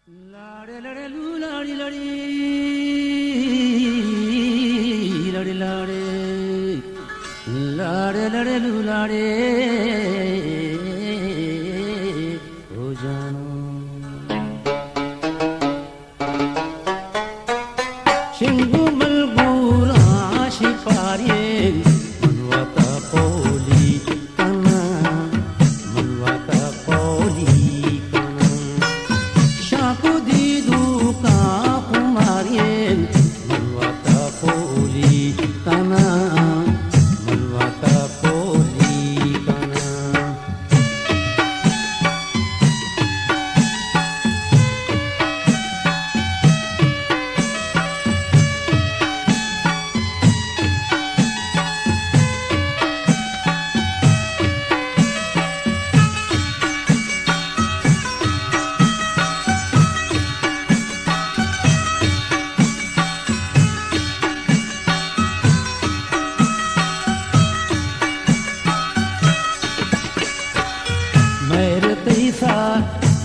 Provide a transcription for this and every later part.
Lare lare lu lare lare lare lare lare lare lu lare ho jano Shingu malgura shipare manwata poli kana manwata poli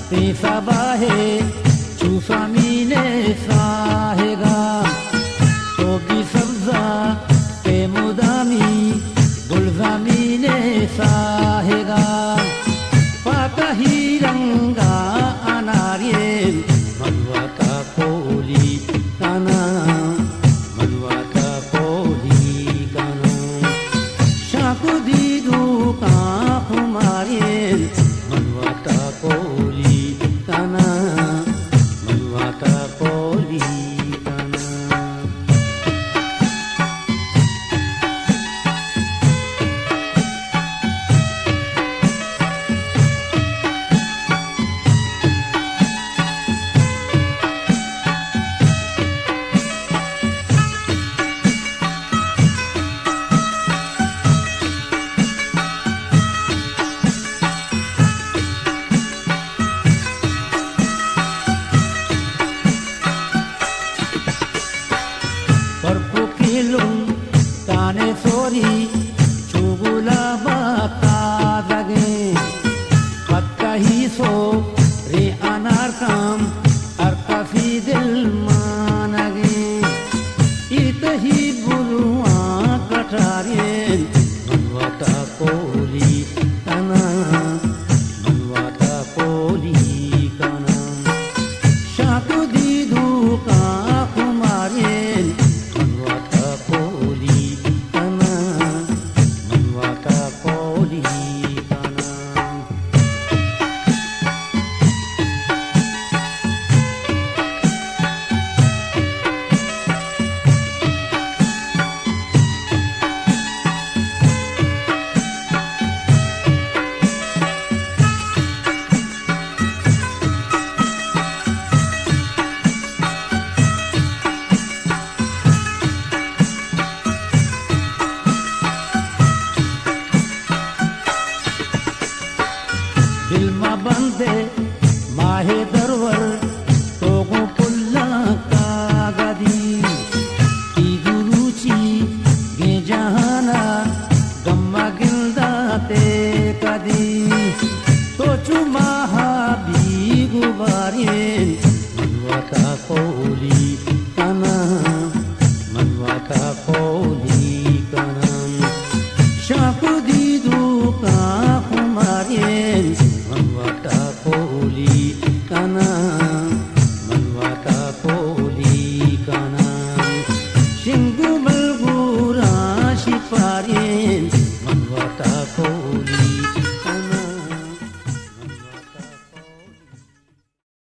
Tesa bahe chusa mine sahega Tobi sabza pe mudami gulza mine sahega Pata hiranga anarien manwata poli kana manwata poli kana Shaku didu ka kumarien manwata poli kana manwata poli kana Perpukilung tane sori chugula bata dage patta hiso re anarkam arka fi dil manage itahi bulwa katarien manwata poli kana manwata poli kana shaku didu ka kumarien दिल मा बंदे माहे दरवर तोगो पुल्ला का गदी की गुरुची गे जहाना gamma Gilda ते कदी तो चुमा हा भी गुबारेन मनवता कोली